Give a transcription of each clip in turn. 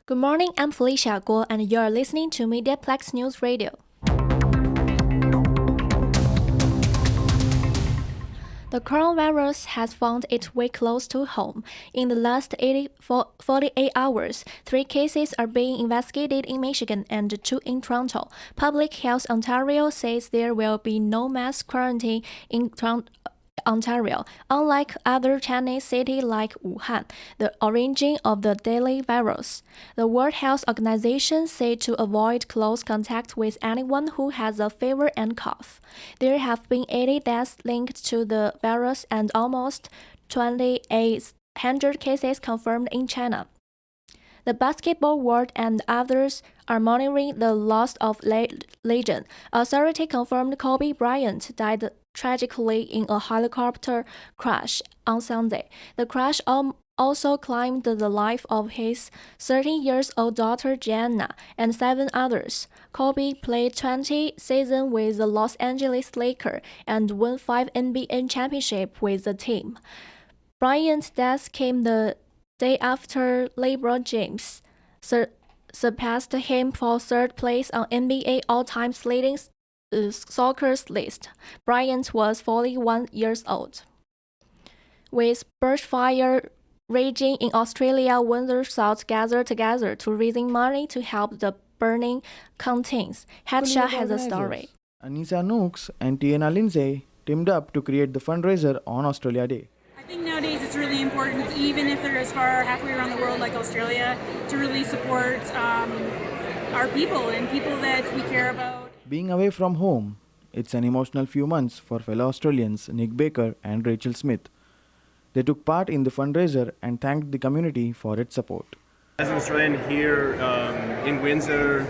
Good morning, I'm Felicia Guo, and you're listening to MediaPlex News Radio. The coronavirus has found its way close to home. In the last 48 hours, 3 cases are being investigated in Michigan and 2 in Toronto. Public Health Ontario says there will be no mass quarantine in Ontario, unlike other Chinese cities like Wuhan, the origin of the deadly virus. The World Health Organization said to avoid close contact with anyone who has a fever and cough. There have been 80 deaths linked to the virus and almost 2,800 cases confirmed in China. The basketball world and others are monitoring the loss of legend. Authorities confirmed Kobe Bryant died tragically in a helicopter crash on Sunday. The crash also claimed the life of his 13-year-old daughter Gianna and 7 others. Kobe played 20 seasons with the Los Angeles Lakers and won 5 NBA championships with the team. Bryant's death came the day after LeBron James surpassed him for 3rd place on NBA all-time leading soccer's list. Bryant was 41 years old. With bushfire raging in Australia, winter souls gathered together to raising money to help the burning counties. Headsha has a story. Anissa Nooks and Tiana Lindsay teamed up to create the fundraiser on Australia Day. I think nowadays it's really important, even if they're as far halfway around the world like Australia, to really support our people and people that we care about. Being away from home, it's an emotional few months for fellow Australians Nick Baker and Rachel Smith. They took part in the fundraiser and thanked the community for its support. As an Australian here in Windsor,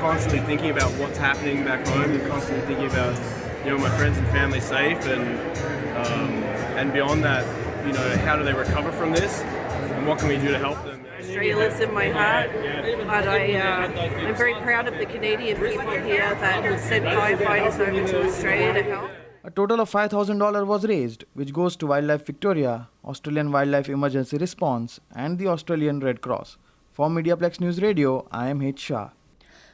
constantly thinking about what's happening back home and constantly thinking about my friends and family safe and beyond that, how do they recover from this and what can we do to help them? Australia lives in my heart, but I'm very proud of the Canadian people here that sent firefighters over to Australia to help. A total of $5,000 was raised, which goes to Wildlife Victoria, Australian Wildlife Emergency Response, and the Australian Red Cross. For MediaPlex News Radio, I am H. Shah.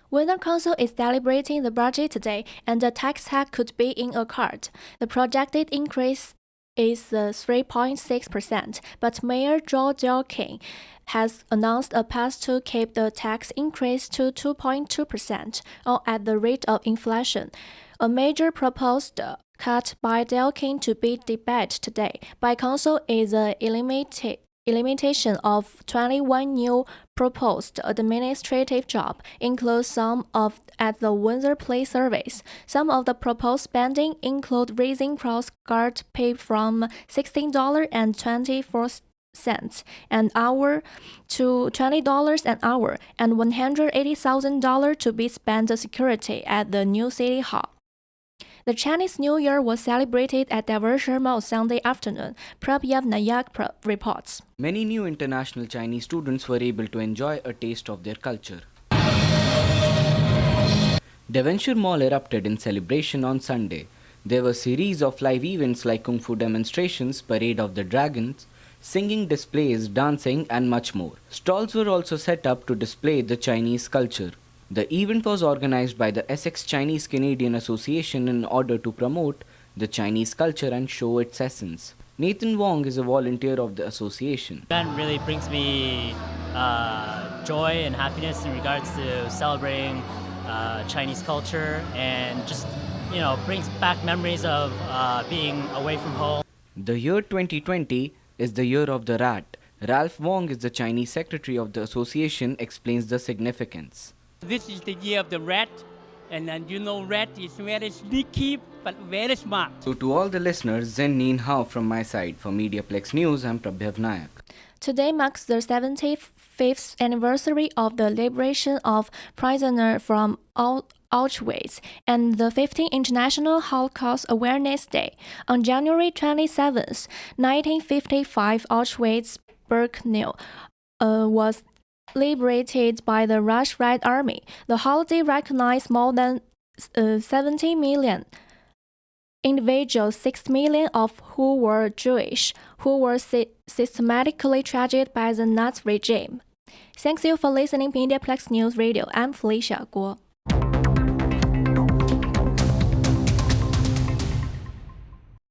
Winter Council is deliberating the budget today, and the tax hike could be in a card. The projected increase is 3.6%, but Mayor Joe Delkin has announced a path to keep the tax increase to 2.2%, or at the rate of inflation. A major proposed cut by Delkin to be debated today by Council is the elimination of 21 new proposed administrative jobs, include some at the Windsor Police Service. Some of the proposed spending include raising Coast Guard pay from $16.24 an hour to $20 an hour, and $180,000 to be spent on security at the new City Hall. The Chinese New Year was celebrated at Diversion Mall Sunday afternoon, Prabhyav Nayak reports. Many new international Chinese students were able to enjoy a taste of their culture. Devonshire Mall erupted in celebration on Sunday. There were a series of live events like Kung Fu demonstrations, Parade of the Dragons, singing displays, dancing, and much more. Stalls were also set up to display the Chinese culture. The event was organized by the Essex Chinese Canadian Association in order to promote the Chinese culture and show its essence. Nathan Wong is a volunteer of the association. The event really brings me joy and happiness in regards to celebrating Chinese culture and just, brings back memories of being away from home. The year 2020 is the year of the rat. Ralph Wong is the Chinese secretary of the association, explains the significance. This is the year of the rat, and rat is very sneaky but very smart. So to all the listeners, Zen Nin Hao from my side. For MediaPlex News, I'm Prabhav Nayak. Today marks the 75th anniversary of the liberation of prisoners from Auschwitz and the 15th International Holocaust Awareness Day. On January 27, 1955, Auschwitz-Birkenau was liberated by the Russian Red Army. The holiday recognized more than 70 million individuals, 6 million of who were Jewish, who were systematically targeted by the Nazi regime. Thanks you for listening to MediaPlex News Radio. I'm Felicia Guo.